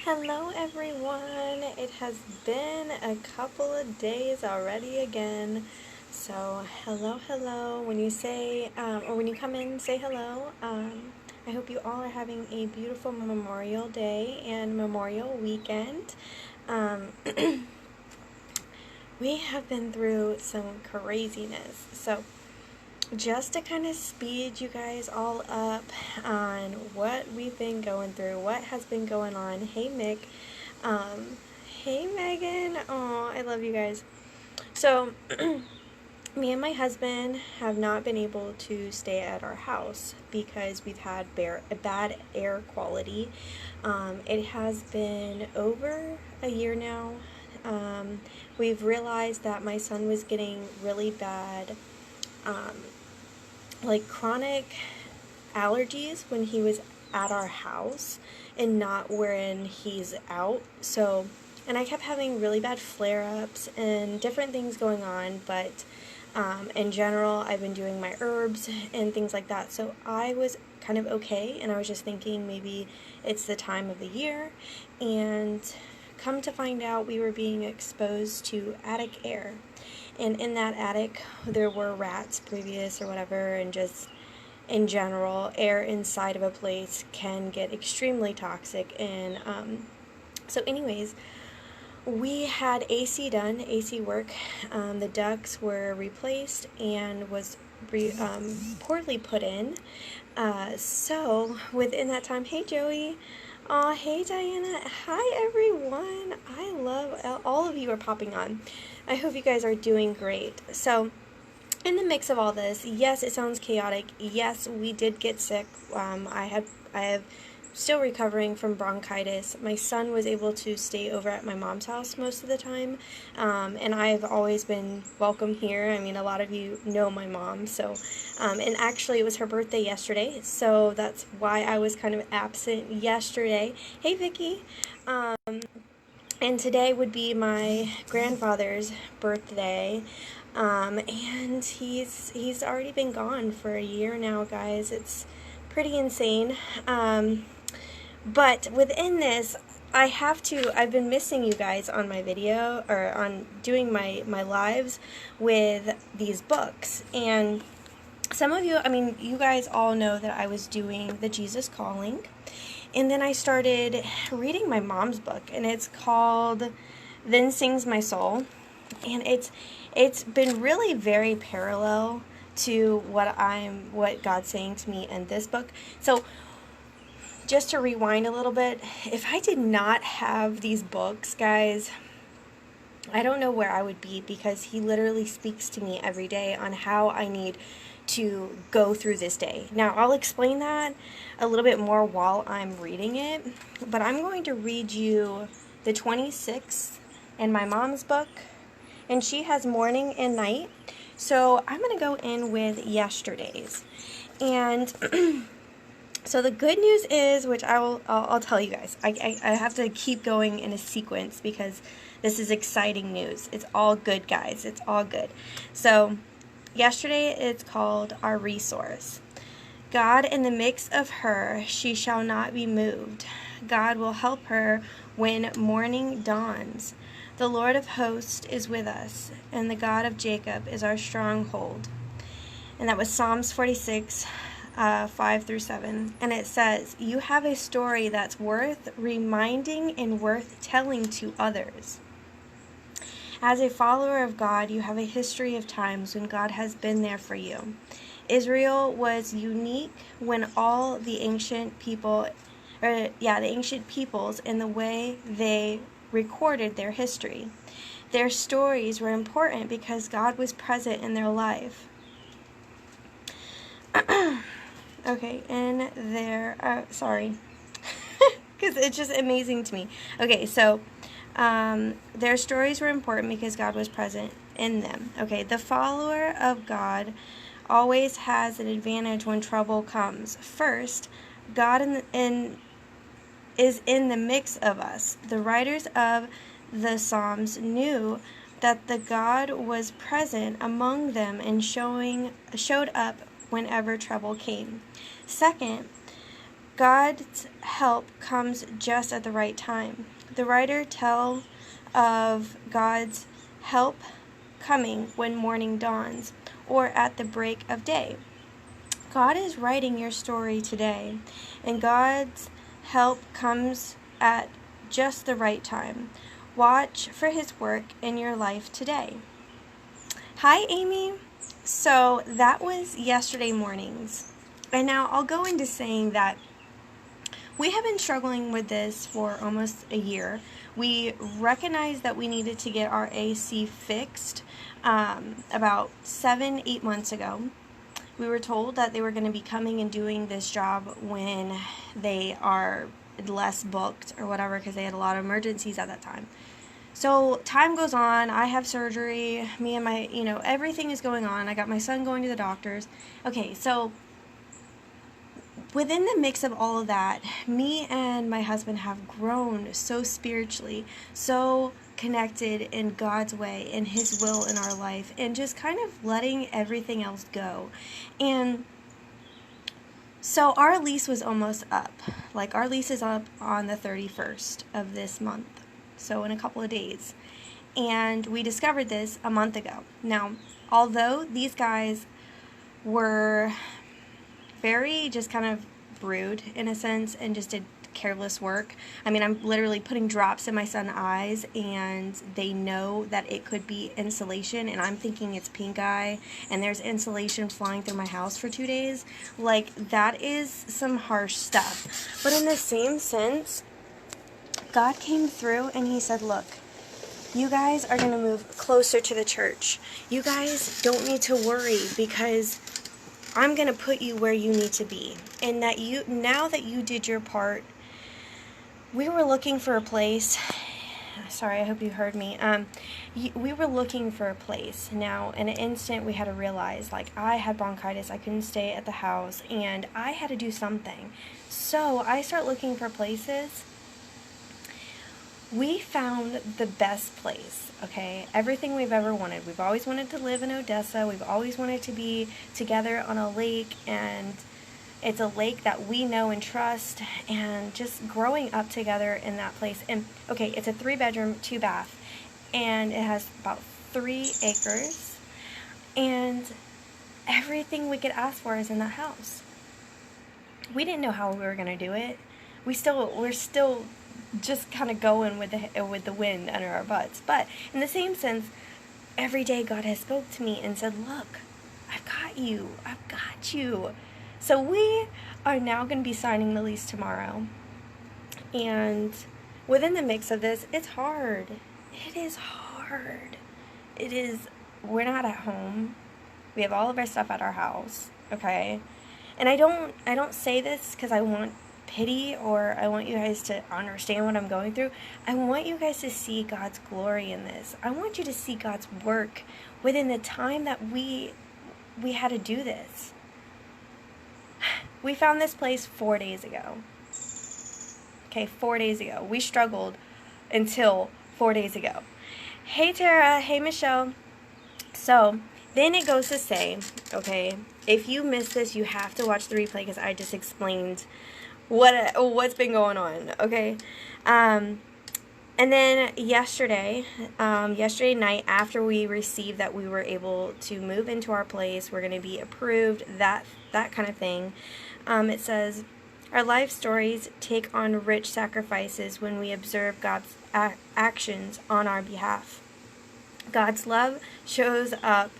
Hello everyone! It has been a couple of days already again. So, hello. When you say, or when you come in, say hello. I hope you all are having a beautiful Memorial Day and Memorial Weekend. Um, we have been through some craziness. So, just to kind of speed you guys all up on what we've been going through, what has been going on. Hey, Mick. Um, hey, Megan. Oh, I love you guys. So, me and my husband have not been able to stay at our house because we've had bad air quality. It has been over a year now. We've realized that my son was getting really bad um, like chronic allergies when he was at our house and not when he's out. So, and I kept having really bad flare-ups and different things going on, but in general, I've been doing my herbs and things like that. So I was kind of okay, and I was just thinking maybe it's the time of the year. And come to find out, we were being exposed to attic air. And in that attic, there were rats previous or whatever, and just in general, air inside of a place can get extremely toxic. And so, anyways, we had AC done, AC work. The ducts were replaced and was poorly put in. So, within that time, hey Joey. Aw, hey Diana. Hi everyone. I love all of you are popping on. I hope you guys are doing great. So, in the mix of all this, yes, it sounds chaotic. Yes, we did get sick. I have still recovering from bronchitis. My son was able to stay over at my mom's house most of the time, and I've always been welcome here. I mean, a lot of you know my mom, so, and actually it was her birthday yesterday, so that's why I was kind of absent yesterday. Hey, Vicky. And today would be my grandfather's birthday, and he's already been gone for a year now, guys. It's pretty insane. But within this, I've been missing you guys on my video, or on doing my lives with these books. And some of you, I mean, you guys all know that I was doing the Jesus Calling. And then I started reading my mom's book, and it's called Then Sings My Soul. And it's been really very parallel to what God's saying to me in this book. So just to rewind a little bit, if I did not have these books, guys, I don't know where I would be, because he literally speaks to me every day on how I need to go through this day. Now, I'll explain that a little bit more while I'm reading it, but I'm going to read you the 26th in my mom's book, and she has morning and night. So I'm going to go in with yesterday's. And so the good news is, which I'll tell you guys, I have to keep going in a sequence because this is exciting news. It's all good, guys. It's all good. So yesterday it's called Our Resource. God in the midst of her, she shall not be moved. God will help her when morning dawns. The Lord of hosts is with us, and the God of Jacob is our stronghold. And that was Psalms 46, 5 through 7. And it says, you have a story that's worth reminding and worth telling to others. As a follower of God, you have a history of times when God has been there for you. Israel was unique when all the ancient peoples in the way they recorded their history. Their stories were important because God was present in their life. Okay, in there, sorry, because it's just amazing to me. Okay, so their stories were important because God was present in them. Okay, the follower of God always has an advantage when trouble comes. First, God is in the mix of us. The writers of the Psalms knew that the God was present among them and showed up whenever trouble came. Second, God's help comes just at the right time. The writer tells of God's help coming when morning dawns or at the break of day. God is writing your story today, and God's help comes at just the right time. Watch for his work in your life today. Hi, Amy. So that was yesterday mornings. And now I'll go into saying that we have been struggling with this for almost a year. We recognized that we needed to get our AC fixed about 7-8 months ago. We were told that they were going to be coming and doing this job when they are less booked or whatever, because they had a lot of emergencies at that time. So time goes on. I have surgery. Me and my, everything is going on. I got my son going to the doctors. Okay, so within the mix of all of that, me and my husband have grown so spiritually, so connected in God's way, in his will in our life, and just kind of letting everything else go. And so our lease was almost up. Like, our lease is up on the 31st of this month, so in a couple of days. And we discovered this a month ago. Now, although these guys were very just kind of rude in a sense and just did careless work. I mean, I'm literally putting drops in my son's eyes, and they know that it could be insulation, and I'm thinking it's pink eye, and there's insulation flying through my house for 2 days. Like, that is some harsh stuff. But in the same sense, God came through and he said, look, you guys are going to move closer to the church. You guys don't need to worry, because I'm going to put you where you need to be. And that now that you did your part, we were looking for a place. Sorry, I hope you heard me. We were looking for a place. Now, in an instant, we had to realize, like, I had bronchitis. I couldn't stay at the house, and I had to do something. So I start looking for places. We found the best place, okay? Everything we've ever wanted. We've always wanted to live in Odessa. We've always wanted to be together on a lake, and it's a lake that we know and trust, and just growing up together in that place. And, okay, it's a 3-bedroom, 2-bath, and it has about 3 acres, and everything we could ask for is in that house. We didn't know how we were going to do it. We're still just kind of going with the wind under our butts. But in the same sense, every day God has spoke to me and said, look, I've got you. I've got you. So we are now going to be signing the lease tomorrow. And within the mix of this, it's hard. It is hard. We're not at home. We have all of our stuff at our house, okay? And I don't say this because I want pity or I want you guys to understand what I'm going through. I want you guys to see God's glory in this. I want you to see God's work within the time that we had to do this. We found this place 4 days ago. Okay, 4 days ago. We struggled until 4 days ago. Hey Tara, hey Michelle. So then it goes to say, okay, if you missed this, you have to watch the replay because I just explained what's been going on, okay? And then yesterday night, after we received that we were able to move into our place, we're going to be approved, that kind of thing, it says, our life stories take on rich sacrifices when we observe God's actions on our behalf. God's love shows up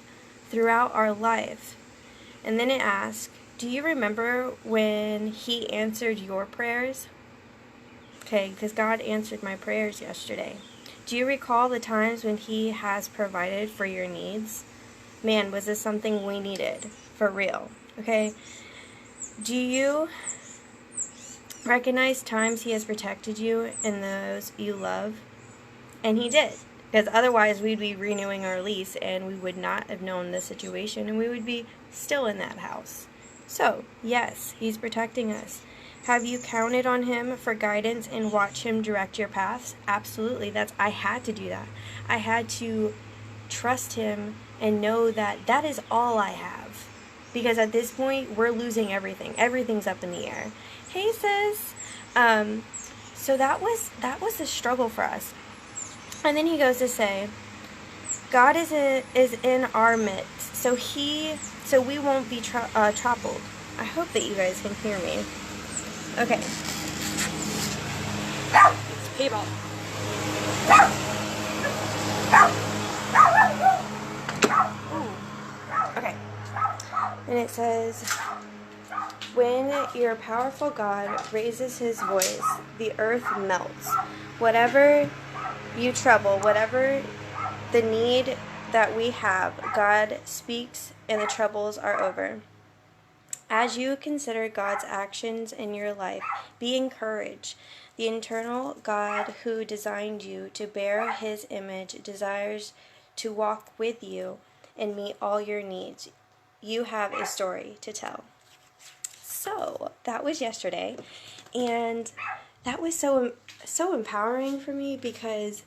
throughout our life. And then it asks, do you remember when he answered your prayers? Okay, because God answered my prayers yesterday. Do you recall the times when he has provided for your needs? Man, was this something we needed, for real, okay? Do you recognize times he has protected you and those you love? And he did, because otherwise we'd be renewing our lease and we would not have known the situation and we would be still in that house. So, yes, he's protecting us. Have you counted on him for guidance and watch him direct your paths? Absolutely. I had to do that. I had to trust him and know that that is all I have. Because at this point, we're losing everything. Everything's up in the air. Hey, sis. So that was a struggle for us. And then he goes to say, God is in our midst, so we won't be trampled. I hope that you guys can hear me. Okay. It's people. Ooh. Okay. And it says, when your powerful God raises his voice, the earth melts. Whatever you trouble, whatever the need that we have, God speaks and the troubles are over. As you consider God's actions in your life, be encouraged. The eternal God who designed you to bear his image desires to walk with you and meet all your needs. You have a story to tell. So that was yesterday, and that was so empowering for me, because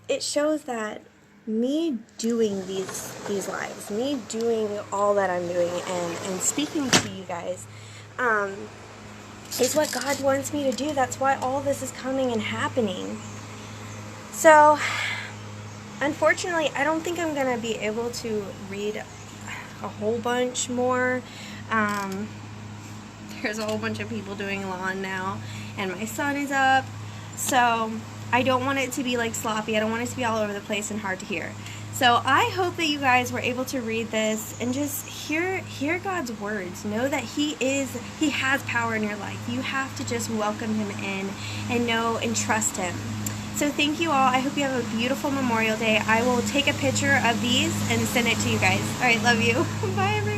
it shows that me doing these lives, me doing all that I'm doing and speaking to you guys, is what God wants me to do. That's why all this is coming and happening. So, unfortunately, I don't think I'm going to be able to read a whole bunch more. There's a whole bunch of people doing lawn now, and my son is up, so I don't want it to be like sloppy. I don't want it to be all over the place and hard to hear. So I hope that you guys were able to read this and just hear God's words. Know that He has power in your life. You have to just welcome Him in and know and trust Him. So thank you all. I hope you have a beautiful Memorial Day. I will take a picture of these and send it to you guys. All right, love you. Bye, everyone.